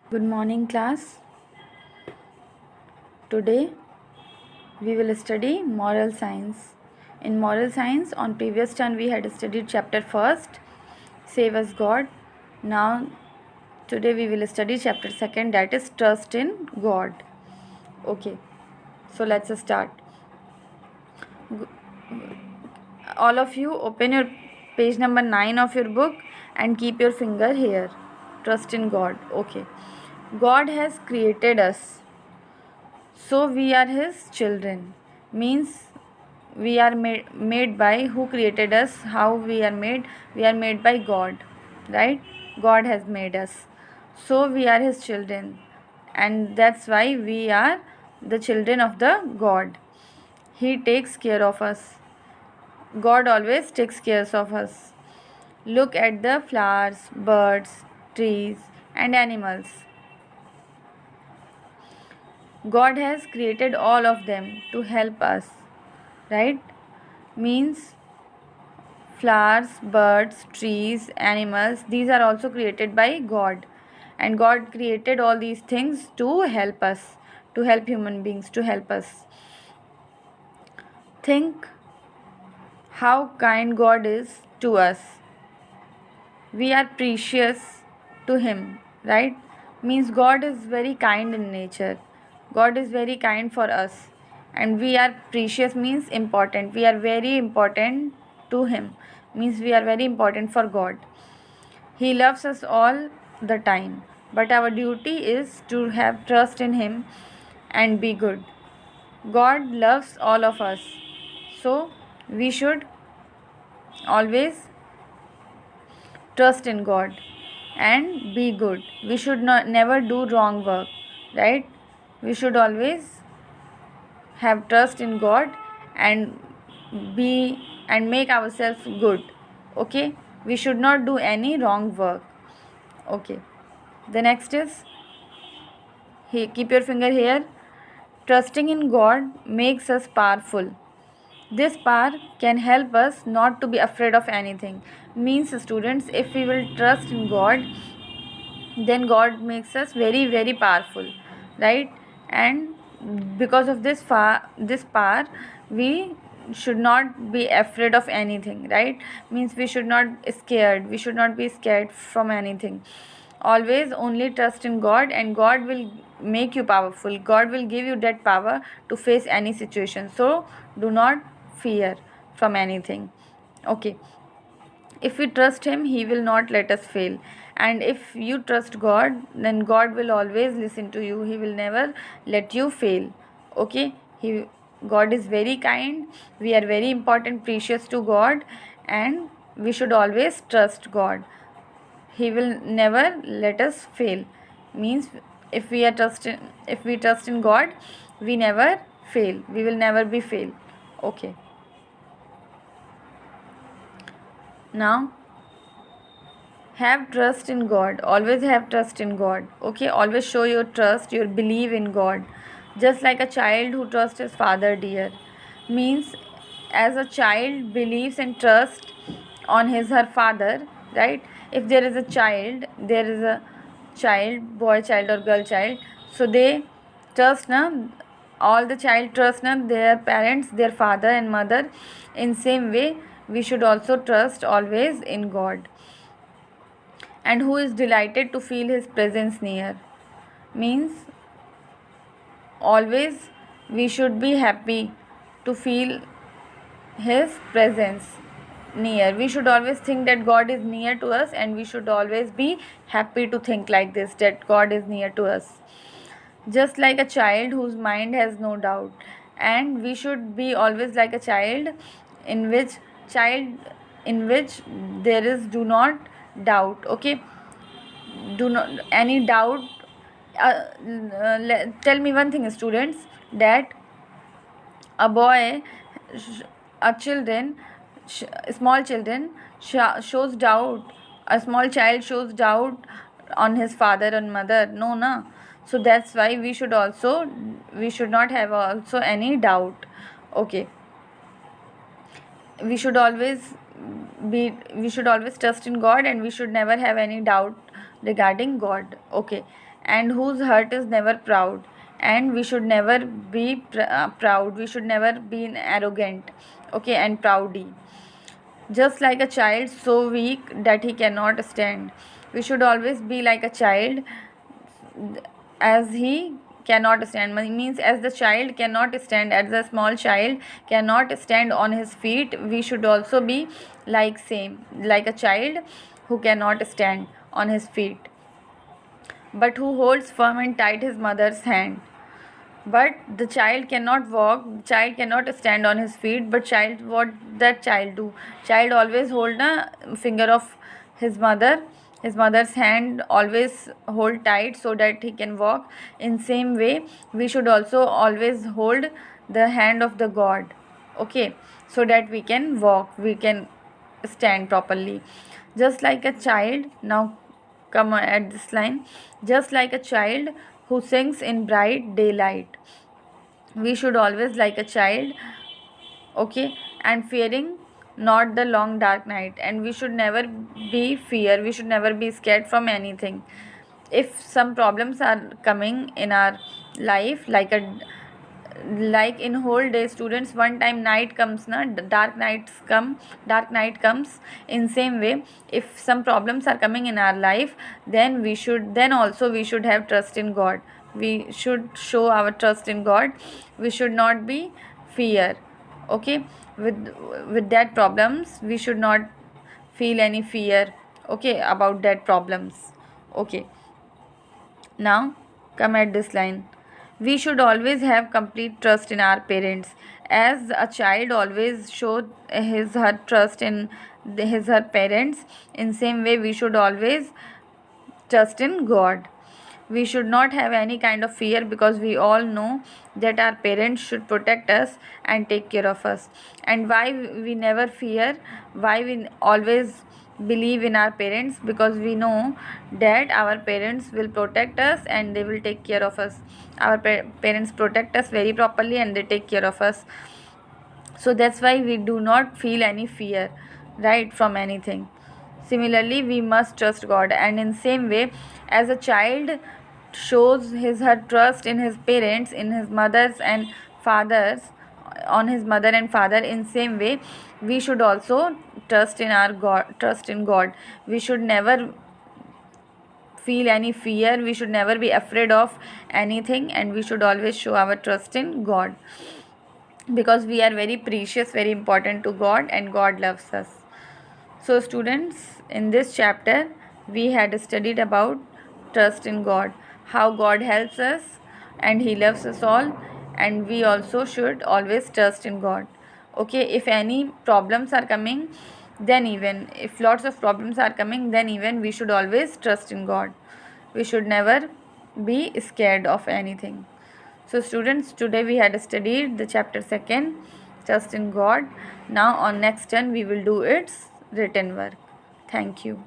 Good morning, class. Today we will study moral science. In moral science, on previous turn we had studied chapter first, Save Us God. Now, today we will study chapter second, that is Trust in God. Okay, so let's start. All of you open your page number 9 of your book and keep your finger here. Trust in God. Okay. God has created us, so we are his children. Means we are made by who created us, how we are made by God, right? God has made us, so we are his children, and that's why we are the children of the God. He takes care of us. God always takes care of us. Look at the flowers, birds, trees, and animals. God has created all of them to help us, right? Means flowers, birds, trees, animals, these are also created by God. And God created all these things to help us, to help human beings, to help us. Think how kind God is to us. We are precious to him, right? Means God is very kind in nature. God is very kind for us, and we are precious means important. We are very important to him, means we are very important for God. He loves us all the time, but our duty is to have trust in him and be good. God loves all of us, so we should always trust in God and be good. We should not never do wrong work, right? We should always have trust in God and be and make ourselves good. Okay? We should not do any wrong work. Okay. The next is, here, keep your finger here. Trusting in God makes us powerful. This power can help us not to be afraid of anything. Means, students, if we will trust in God, then God makes us very very powerful, right? And because of this power, we should not be afraid of anything, right? Means we should not scared, we should not be scared from anything. Always only trust in God, and God will make you powerful. God will give you that power to face any situation, so do not fear from anything. Okay, if we trust him, he will not let us fail. And if you trust God, then God will always listen to you. He will never let you fail. Okay, he God is very kind. We are very important, precious to God, and we should always trust God. He will never let us fail. Means if we trust in God, we never fail, we will never be fail. Okay, now have trust in God. Always have trust in God. Okay, always show your trust, your belief in God. Just like a child who trusts his father, dear. Means as a child believes and trusts on his her father, right? If there is a child, there is a child, boy child or girl child, so they trust na, all the child trust na their parents, their father and mother. In same way, we should also trust always in God, and who is delighted to feel his presence near. Means always we should be happy to feel his presence near. We should always think that God is near to us, and we should always be happy to think like this, that God is near to us. Just like a child whose mind has no doubt, and we should be always like a child in which child in which there is do not doubt. Okay, do not any doubt. Tell me one thing, students, that a boy a children small children shows doubt, a small child shows doubt on his father and mother, no na. So that's why we should not have also any doubt. Okay, we should always we should always trust in God, and we should never have any doubt regarding God. Okay, and whose heart is never proud. And we should never be proud. We should never be arrogant, okay, and proudy. Just like a child, so weak that he cannot stand. We should always be like a child, as he cannot stand. Means as the child cannot stand, as the small child cannot stand on his feet, we should also be like a child who cannot stand on his feet, but who holds firm and tight his mother's hand. But the child cannot walk, child cannot stand on his feet, but child, what that child do? Child always hold a finger of his mother, his mother's hand always hold tight so that he can walk. In same way, we should also always hold the hand of the God, okay, so that we can walk, we can stand properly. Just like a child, now come at this line, just like a child who sings in bright daylight. We should always like a child, okay, and fearing not the long dark night. And we should never be fear, we should never be scared from anything. If some problems are coming in our life, like in whole day students, one time night comes na, dark night comes. In same way, if some problems are coming in our life, then also we should have trust in God. We should show our trust in God. We should not be fear, okay, with that problems. We should not feel any fear, okay, about that problems, okay. Now come at this line. We should always have complete trust in our parents, as a child always showed her trust in her parents. In same way, we should always trust in God. We should not have any kind of fear, because we all know that our parents should protect us and take care of us. And why we never fear, why we always believe in our parents? Because we know that our parents will protect us and they will take care of us. Our parents protect us very properly and they take care of us. So that's why we do not feel any fear, right, from anything. Similarly, we must trust God. And in same way, as a child shows her trust in his parents, in his mothers and fathers, on his mother and father, in same way we should also trust in our God, trust in God. We should never feel any fear, we should never be afraid of anything, and we should always show our trust in God, because we are very precious, very important to God, and God loves us. So students, in this chapter we had studied about trust in God, how God helps us and he loves us all, and we also should always trust in God. Okay, if any problems are coming, then even if lots of problems are coming, then even we should always trust in God. We should never be scared of anything. So students, today we had studied the chapter 2, Trust in God. Now on next turn we will do its written work. Thank you.